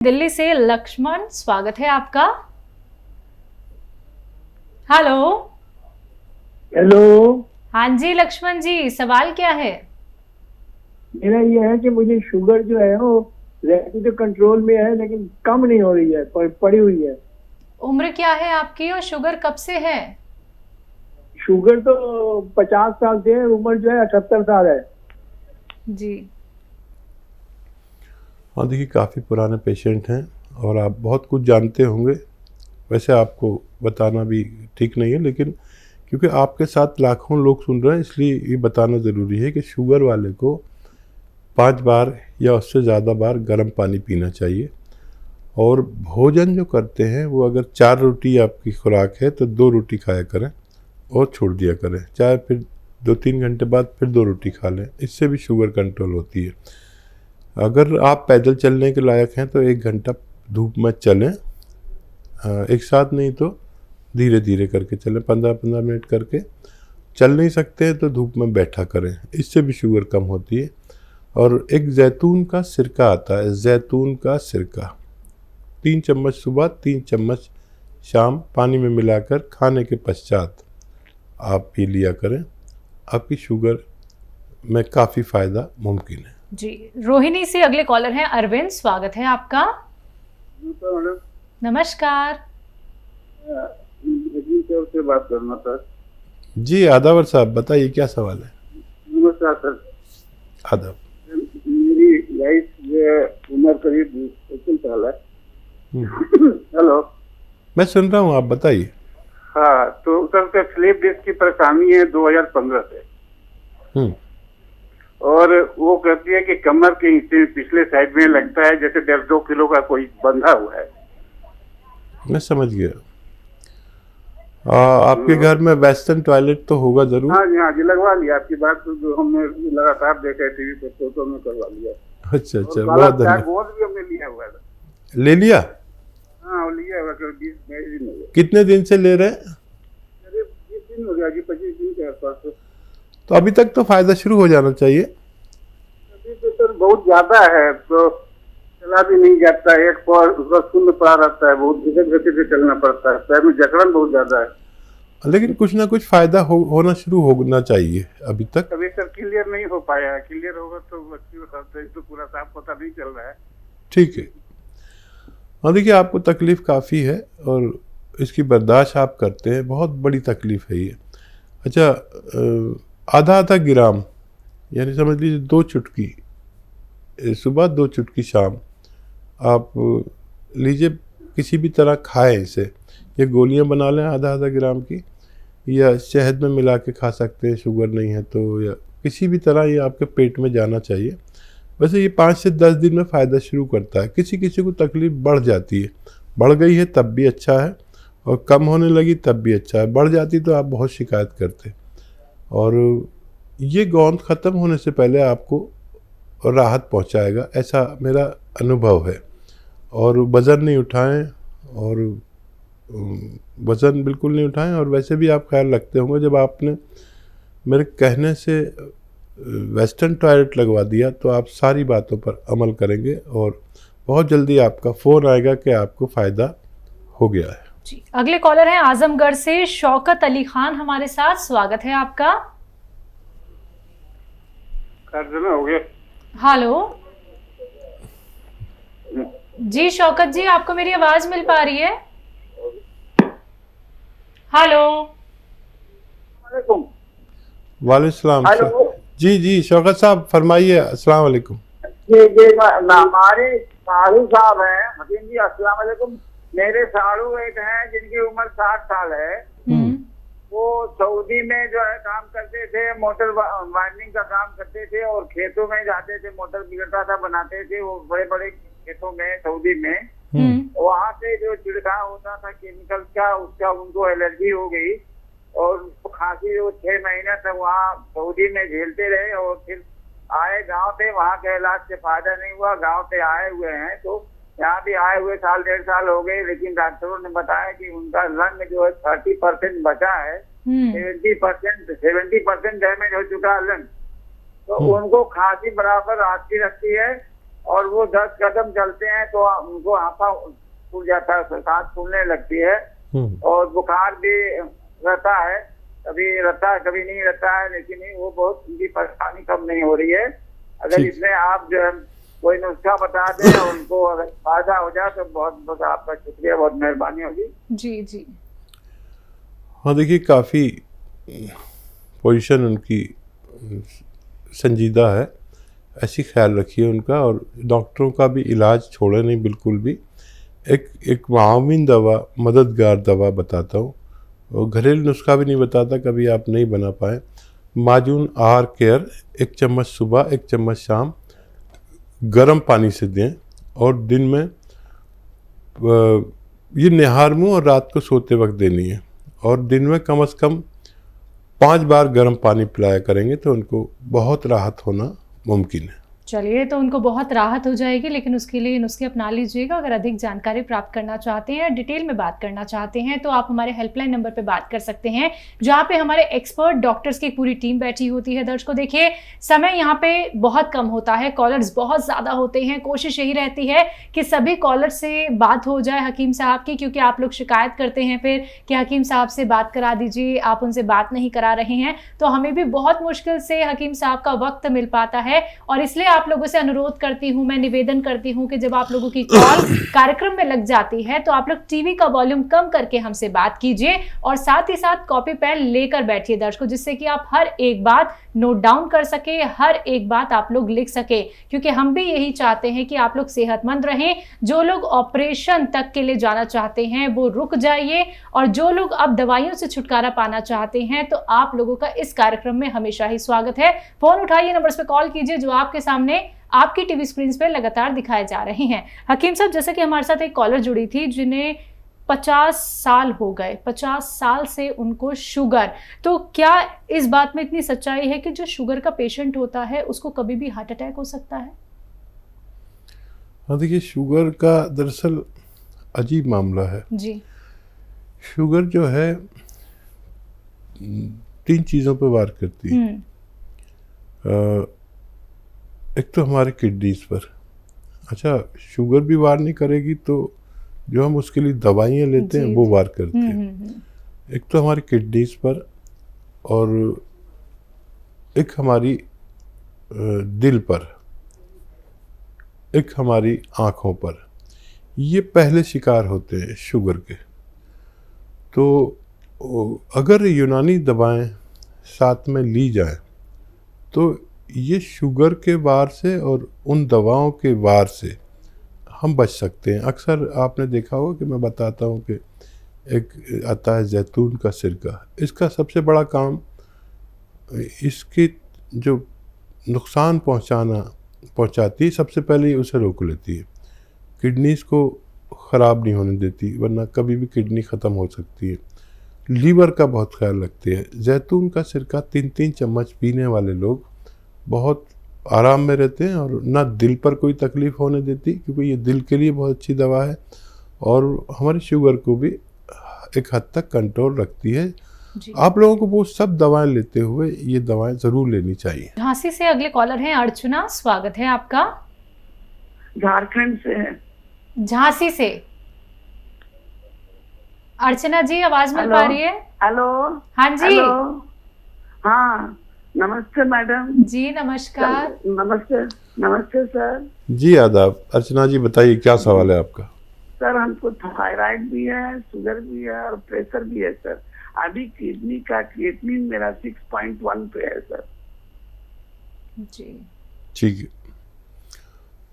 दिल्ली से लक्ष्मण, स्वागत है आपका। हेलो। हेलो। हाँ जी लक्ष्मण जी, सवाल क्या है? मेरा ये है कि मुझे शुगर जो है वो रहती तो कंट्रोल में है लेकिन कम नहीं हो रही है, पड़ी हुई है। उम्र क्या है आपकी और शुगर कब से है? शुगर तो 50 साल से है, उम्र जो है 78 साल है। जी। हाँ देखिए, काफ़ी पुराने पेशेंट हैं और आप बहुत कुछ जानते होंगे। वैसे आपको बताना भी ठीक नहीं है, लेकिन क्योंकि आपके साथ लाखों लोग सुन रहे हैं इसलिए ये बताना ज़रूरी है कि शुगर वाले को 5 बार या उससे ज़्यादा बार गर्म पानी पीना चाहिए। और भोजन जो करते हैं वो अगर 4 रोटी आपकी खुराक है तो 2 रोटी खाया करें और छोड़ दिया करें, चाहे फिर 2-3 घंटे बाद फिर 2 रोटी खा लें, इससे भी शुगर कंट्रोल होती है। अगर आप पैदल चलने के लायक हैं तो 1 घंटा धूप में चलें, एक साथ नहीं तो धीरे धीरे करके चलें, 15-15 मिनट करके। चल नहीं सकते हैं तो धूप में बैठा करें, इससे भी शुगर कम होती है। और एक जैतून का सिरका आता है, जैतून का सिरका 3 चम्मच सुबह 3 चम्मच शाम पानी में मिलाकर खाने के पश्चात आप पी लिया करें, आपकी शुगर में काफ़ी फ़ायदा मुमकिन है। जी। रोहिणी से अगले कॉलर हैं अरविंद, स्वागत है आपका। नमस्कार। से बात करना था। जी आदावर साहब, बताइए क्या सवाल है। नमस्कार सर। आदाब। मेरी लाइफ जो है उम्र करीब 55 साल है। हेलो। मैं सुन रहा हूँ, आप बताइए। हाँ, तो सर स्लीप डिस्क की परेशानी है 2015 से। और वो कहती है कि कमर के हिस्से पिछले साइड में लगता है जैसे 1.5-2 किलो का कोई बंधा हुआ है। मैं समझ गया। आपके घर में वेस्टर्न टॉयलेट तो होगा जरूर। हाँ जी लगवा लिया। आपकी बात तो जो हमने लगातार देखा है टीवी पे, फोटो में करवा लिया। अच्छा, बहुत धन्यवाद। गोद भी हमने लिया हुआ है। ले लिया? हाँ वो लिया हुआ, 20 दिन हो गया। कितने दिन से ले रहे हैं? 20 दिन हो गया जी, 25 दिन के आसपास। तो अभी तक तो फायदा शुरू हो जाना चाहिए। अभी तो सर बहुत ज्यादा है, तो चला भी नहीं जाता है। एक पैर उसका शून्य पड़ा रहता है, बहुत धीरे गति से चलना पड़ता है, पैर में जकड़न बहुत ज्यादा है। लेकिन कुछ ना कुछ फायदा होना शुरू होना चाहिए। अभी तक अभी सर क्लियर नहीं हो पाया है। क्लियर होगा तो अच्छी बात है, तो पूरा साफ पता नहीं चल रहा है। ठीक है। हाँ देखिए, आपको तकलीफ काफ़ी है और इसकी बर्दाश्त आप करते हैं, बहुत बड़ी तकलीफ है ये। अच्छा, आधा ग्राम यानी समझ लीजिए 2 चुटकी सुबह 2 चुटकी शाम आप लीजिए, किसी भी तरह खाएं इसे। ये गोलियां बना लें आधा ग्राम की, या शहद में मिला के खा सकते हैं शुगर नहीं है तो, या किसी भी तरह ये आपके पेट में जाना चाहिए। वैसे ये 5 से 10 दिन में फ़ायदा शुरू करता है। किसी किसी को तकलीफ़ बढ़ जाती है, बढ़ गई है तब भी अच्छा है, और कम होने लगी तब भी अच्छा है। बढ़ जाती तो आप बहुत शिकायत करते। और ये गोंद ख़त्म होने से पहले आपको राहत पहुंचाएगा, ऐसा मेरा अनुभव है। और वज़न नहीं उठाएं, और वज़न बिल्कुल नहीं उठाएं। और वैसे भी आप ख्याल रखते होंगे, जब आपने मेरे कहने से वेस्टर्न टॉयलेट लगवा दिया तो आप सारी बातों पर अमल करेंगे और बहुत जल्दी आपका फ़ोन आएगा कि आपको फ़ायदा हो गया है। जी। अगले कॉलर हैं आजमगढ़ से शौकत अली खान हमारे साथ, स्वागत है आपका। हो गया। हेलो जी शौकत जी, आपको मेरी आवाज मिल पा रही है? हेलो। वालेकुम सलाम। जी शौकत साहब फरमाइए। अस्सलाम वालेकुम। जी हमारे साड़ू साहब हैं हकीम जी, अस्सलाम वालेकुम। मेरे साड़ू एक हैं जिनकी उम्र 60 साल है। वो सऊदी में जो है काम करते थे, मोटर वाइंडिंग का काम करते थे और खेतों में जाते थे, मोटर बिगड़ता था बनाते थे वो बड़े बड़े खेतों में सऊदी में। वहाँ से जो छिड़काव होता था केमिकल का, उसका उनको एलर्जी हो गई और उनको खांसी वो 6 महीने तक वहाँ सऊदी में झेलते रहे। और फिर आए गांव पे, वहाँ के इलाज से फायदा नहीं हुआ, गांव पे आए हुए हैं। तो यहाँ भी आए हुए 1.5 साल हो गए, लेकिन डॉक्टरों ने बताया कि उनका लंग जो है 30% बचा है, 70% डैमेज हो चुका है लंग। तो उनको खांसी बराबर आती रहती है और वो 10 कदम चलते हैं तो उनको हांफा फूल जाता है, सांस फूलने लगती है और बुखार भी रहता है, कभी रहता है कभी नहीं रहता है, लेकिन वो बहुत उनकी परेशानी कम नहीं हो रही है। अगर इसमें आप जो है कोई नुस्खा बता दें और उनको अगर फायदा हो जाए तो बहुत बहुत आपका शुक्रिया, बहुत मेहरबानी होगी। जी जी। हाँ देखिए, काफ़ी पोजीशन उनकी संजीदा है, ऐसी ख्याल रखिए उनका, और डॉक्टरों का भी इलाज छोड़े नहीं बिल्कुल भी। एक माविन दवा, मददगार दवा बताता हूँ, और घरेलू नुस्खा भी नहीं बताता, कभी आप नहीं बना पाए। माजून आहार केयर 1 चम्मच सुबह 1 चम्मच शाम गर्म पानी से दें, और दिन में ये निहार मुँह और रात को सोते वक्त देनी है, और दिन में कम से कम 5 बार गर्म पानी पिलाया करेंगे तो उनको बहुत राहत होना मुमकिन है। चलिए, तो उनको बहुत राहत हो जाएगी, लेकिन उसके लिए नुस्खे अपना लीजिएगा। अगर अधिक जानकारी प्राप्त करना चाहते हैं, डिटेल में बात करना चाहते हैं, तो आप हमारे हेल्पलाइन नंबर पे बात कर सकते हैं, जहाँ पे हमारे एक्सपर्ट डॉक्टर्स की पूरी टीम बैठी होती है। दर्शकों देखिए, समय यहाँ पे बहुत कम होता है, कॉलर्स बहुत ज़्यादा होते हैं। कोशिश यही रहती है कि सभी कॉलर से बात हो जाए हकीम साहब की, क्योंकि आप लोग शिकायत करते हैं फिर कि हकीम साहब से बात करा दीजिए, आप उनसे बात नहीं करा रहे हैं। तो हमें भी बहुत मुश्किल से हकीम साहब का वक्त मिल पाता है, और इसलिए आप लोगों से अनुरोध करती हूं, मैं निवेदन करती हूं कि जब आप लोगों की कॉल कार्यक्रम में लग जाती है तो आप लोग टीवी का वॉल्यूम कम करके हमसे बात कीजिए, और साथ ही साथ कॉपी पेन लेकर बैठिए दर्शकों, जिससे कि आप हर एक बात नोट डाउन कर सके, हर एक बात आप लोग लिख सके, क्योंकि हम भी यही चाहते हैं कि आप लोग सेहतमंद रहें। जो लोग ऑपरेशन तक के लिए जाना चाहते हैं वो रुक जाइए, और जो लोग अब दवाइयों से छुटकारा पाना चाहते हैं तो आप लोगों का इस कार्यक्रम में हमेशा ही स्वागत है। फोन उठाइए, नंबर्स पे कॉल कीजिए जो आपके सामने आपकी टीवी स्क्रीन पे लगातार दिखाए जा रहे हैं। हकीम साहब, जैसे कि हमारे साथ एक कॉलर जुड़ी थी जिन्हें 50 साल हो गए, 50 साल से उनको शुगर, तो क्या इस बात में इतनी सच्चाई है कि जो शुगर का पेशेंट होता है उसको कभी भी हार्ट अटैक हो सकता है? हाँ देखिए, शुगर का दरअसल अजीब मामला है जी। शुगर जो है 3 चीज़ों पर वार करती है। एक तो हमारे किडनीज पर। अच्छा, शुगर भी वार नहीं करेगी तो जो हम उसके लिए दवाइयाँ लेते हैं वो वार करती है। एक तो हमारी किडनीज पर, और एक हमारी दिल पर, एक हमारी आँखों पर। ये पहले शिकार होते हैं शुगर के। तो अगर यूनानी दवाएं साथ में ली जाएं तो ये शुगर के वार से और उन दवाओं के वार से हम बच सकते हैं। अक्सर आपने देखा होगा कि मैं बताता हूँ कि एक आता है जैतून का सिरका। इसका सबसे बड़ा काम इसकी जो नुकसान पहुँचाती है सबसे पहले उसे रोक लेती है। किडनीज को ख़राब नहीं होने देती, वरना कभी भी किडनी ख़त्म हो सकती है। लीवर का बहुत ख्याल रखती है। जैतून का सिरका 3-3 चम्मच पीने वाले लोग बहुत आराम में रहते हैं, और ना दिल पर कोई तकलीफ़ होने देती, क्योंकि ये दिल के लिए बहुत अच्छी दवा है और हमारी शुगर को भी एक हद तक कंट्रोल रखती है। आप लोगों को वो सब दवाएं लेते हुए ये दवाएं ज़रूर लेनी चाहिए। झांसी से अगले कॉलर हैं अर्चना, स्वागत है आपका। झारखंड से है। झांसी से अर्चना जी, आवाज मिल पा रही है? हेलो। हाँ जी। हेलो। हाँ, नमस्ते मैडम जी। नमस्कार। नमस्ते। नमस्ते सर जी, आदाब। अर्चना जी बताइए, क्या सवाल है आपका? सर, हमको थायराइड भी है, शुगर भी है और प्रेशर भी है सर। अभी किडनी का क्रिएटिनिन मेरा 6.1 पे है सर। जी ठीक है।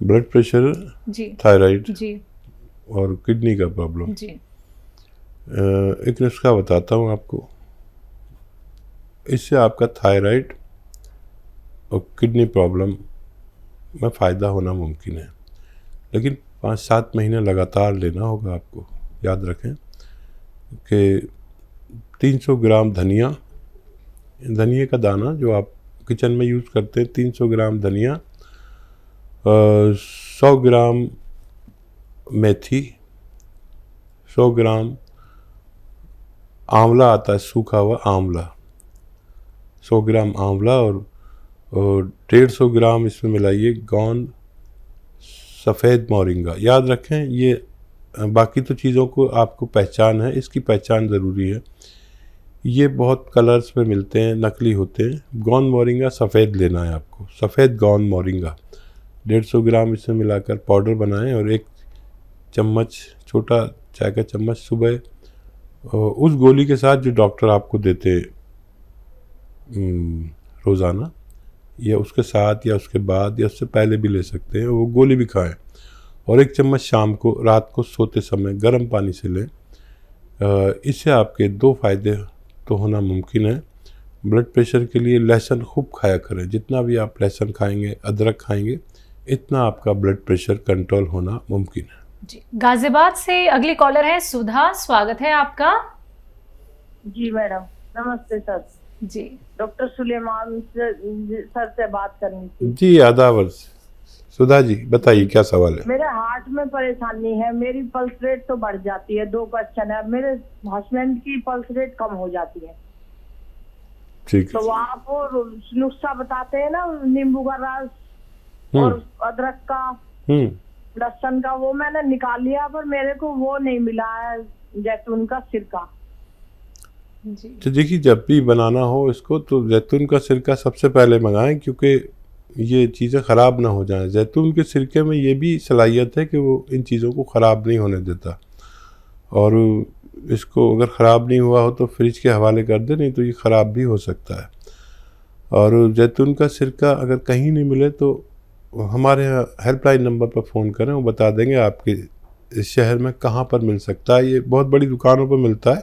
ब्लड प्रेशर जी, थायराइड जी और किडनी का प्रॉब्लम। जी। एक नुस्खा बताता हूँ आपको। इससे आपका थायराइड और किडनी प्रॉब्लम में फ़ायदा होना मुमकिन है, लेकिन 5-7 महीने लगातार लेना होगा आपको। याद रखें कि 300 ग्राम धनिया का दाना जो आप किचन में यूज़ करते हैं, 300 ग्राम धनिया, 100 ग्राम मेथी, 100 ग्राम आंवला आता है, सूखा हुआ आंवला, 100 ग्राम आंवला, और 150 ग्राम इसमें मिलाइए गोंद सफ़ेद मोरिंगा। याद रखें, ये बाकी तो चीज़ों को आपको पहचान है, इसकी पहचान ज़रूरी है। ये बहुत कलर्स में मिलते हैं, नकली होते हैं। गोंद मोरिंगा सफ़ेद लेना है आपको, सफ़ेद गोंद मोरिंगा 150 ग्राम इसमें मिलाकर पाउडर बनाएं और 1 चम्मच, छोटा चाय का चम्मच सुबह उस गोली के साथ जो डॉक्टर आपको देते रोज़ाना, या उसके साथ या उसके बाद या उससे पहले भी ले सकते हैं, वो गोली भी खाएं। और 1 चम्मच शाम को, रात को सोते समय गर्म पानी से लें। इससे आपके 2 फ़ायदे तो होना मुमकिन है। ब्लड प्रेशर के लिए लहसुन खूब खाया करें, जितना भी आप लहसुन खाएंगे, अदरक खाएंगे, इतना आपका ब्लड प्रेशर कंट्रोल होना मुमकिन है। जी, गाजियाबाद से अगली कॉलर है सुधा, स्वागत है आपका। जी मैडम, नमस्ते सर। जी, डॉक्टर सुलेमान सर से बात करनी थी। जी, आदाब सुधा जी, बताइए क्या सवाल है। मेरे हार्ट में परेशानी है, मेरी पल्स रेट तो बढ़ जाती है, 2 क्वेश्चन है। मेरे हस्बैंड की पल्स रेट कम हो जाती है। ठीक है, तो आप वो नुस्खा बताते हैं ना, नींबू का रस और अदरक का, लहसुन का, वो मैंने निकाल लिया, पर मेरे को वो नहीं मिला है, जैतून का सिरका। जी, तो देखिए, जब भी बनाना हो इसको तो जैतून का सिरका सबसे पहले मंगाएं, क्योंकि ये चीज़ें ख़राब ना हो जाएं। जैतून के सिरके में ये भी सलाहियत है कि वो इन चीज़ों को ख़राब नहीं होने देता, और इसको अगर ख़राब नहीं हुआ हो तो फ्रिज के हवाले कर दें, नहीं तो ये ख़राब भी हो सकता है। और जैतून का सिरका अगर कहीं नहीं मिले तो हमारे यहाँ हेल्पलाइन नंबर पर फ़ोन करें, वो बता देंगे आपके इस शहर में कहाँ पर मिल सकता है। ये बहुत बड़ी दुकानों पर मिलता है,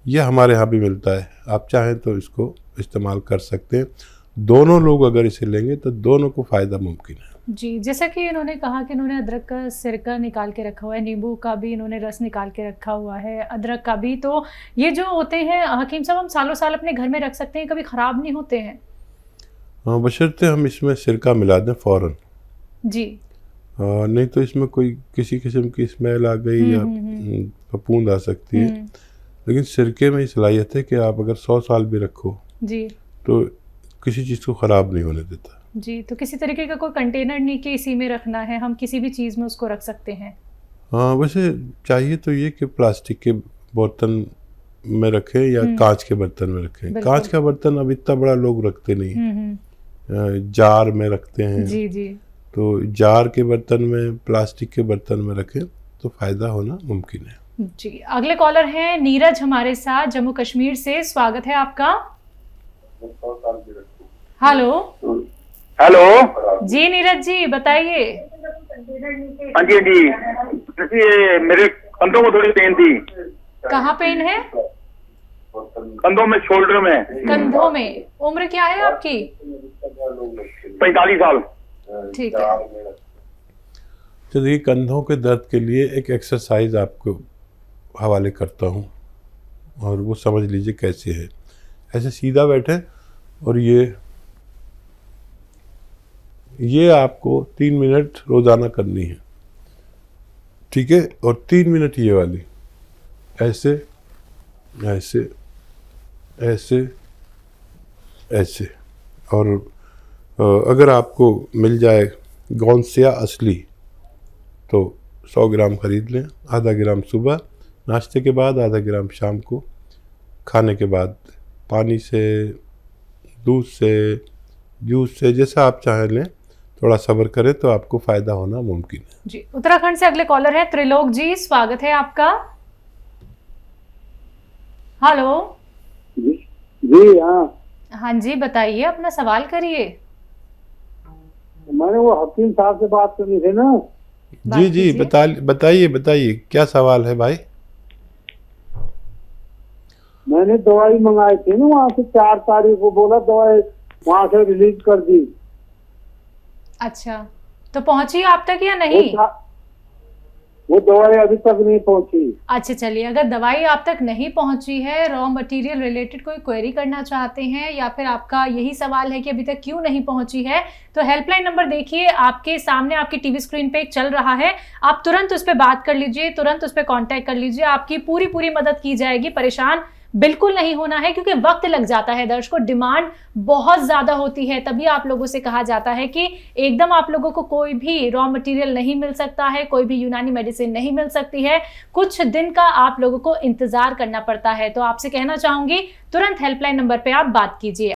ये हमारे यहाँ भी मिलता है। आप चाहें तो इसको इस्तेमाल कर सकते हैं। दोनों लोग अगर इसे लेंगे तो दोनों को फ़ायदा मुमकिन है। जी, जैसा कि इन्होंने कहा कि इन्होंने अदरक का सिरका निकाल के रखा हुआ है, नींबू का भी इन्होंने रस निकाल के रखा हुआ है, अदरक का भी, तो ये जो होते हैं हकीम साहब, हम सालों साल अपने घर में रख सकते हैं, कभी ख़राब नहीं होते हैं? हाँ, बशर्ते हम इसमें सिरका मिला दें फ़ौरन। जी, नहीं तो इसमें कोई किसी किस्म की स्मेल आ गई या फफूंद आ सकती है। लेकिन सिरके में सलाहियत है कि आप अगर 100 साल भी रखो जी, तो किसी चीज़ को ख़राब नहीं होने देता। जी, तो किसी तरीके का कोई कंटेनर नहीं कि इसी में रखना है, हम किसी भी चीज़ में उसको रख सकते हैं? हाँ, वैसे चाहिए तो ये कि प्लास्टिक के बर्तन में रखें या कांच के बर्तन में रखें। कांच का बर्तन अब इतना बड़ा लोग रखते नहीं, जार में रखते हैं। जी जी, तो जार के बर्तन में, प्लास्टिक के बर्तन में रखें तो फ़ायदा होना मुमकिन है। जी, अगले कॉलर हैं नीरज हमारे साथ, जम्मू कश्मीर से, स्वागत है आपका। हेलो हेलो जी, नीरज जी बताइए। हाँ जी ये मेरे कंधों में थोड़ी पेन थी। कहाँ पेन है? कंधों में, शोल्डर में। कंधों में। उम्र क्या है आपकी? 45 साल। ठीक है। तो देखिए, कंधों के दर्द के लिए एक एक्सरसाइज आपको हवाले करता हूँ और वो समझ लीजिए कैसे है। ऐसे सीधा बैठे और ये आपको 3 मिनट रोज़ाना करनी है, ठीक है? और 3 मिनट ये वाली, ऐसे ऐसे ऐसे ऐसे। और अगर आपको मिल जाए गौनसिया असली तो 100 ग्राम ख़रीद लें, आधा ग्राम सुबह नाश्ते के बाद, आधा ग्राम शाम को खाने के बाद। पानी से, दूध से, जूस से, जैसा आप चाहें लें। थोड़ा सब्र करें तो आपको फ़ायदा होना मुमकिन है। जी, उत्तराखंड से अगले कॉलर हैं त्रिलोक जी, स्वागत है आपका। हेलो जी हाँ जी, बताइए, अपना सवाल करिए। मैंने वो हकीम साहब से बात करनी थी ना। जी जी, बताइए क्या सवाल है भाई। मैंने दवाई मंगाई थी ना वहाँ से, 4 तारीख को बोला, दवाई वहाँ से रिलीज कर दी। अच्छा, तो पहुंची आप तक या नहीं? वो दवाई अभी तक नहीं पहुंची। अच्छा, चलिए, अगर दवाई आप तक नहीं पहुंची है, रॉ मटेरियल रिलेटेड कोई क्वेरी करना चाहते हैं या फिर आपका यही सवाल है कि अभी तक क्यों नहीं पहुंची है, तो हेल्पलाइन नंबर देखिए आपके सामने, आपकी टीवी स्क्रीन पे चल रहा है। आप तुरंत उस पर बात कर लीजिए, तुरंत उस पर कॉन्टैक्ट कर लीजिए, आपकी पूरी मदद की जाएगी। परेशान बिल्कुल नहीं होना है, क्योंकि वक्त लग जाता है दर्शकों, डिमांड बहुत ज्यादा होती है। तभी आप लोगों से कहा जाता है कि एकदम आप लोगों को कोई भी रॉ मटेरियल नहीं मिल सकता है, कोई भी यूनानी मेडिसिन नहीं मिल सकती है, कुछ दिन का आप लोगों को इंतजार करना पड़ता है। तो आपसे कहना चाहूंगी तुरंत हेल्पलाइन नंबर पे आप बात कीजिए।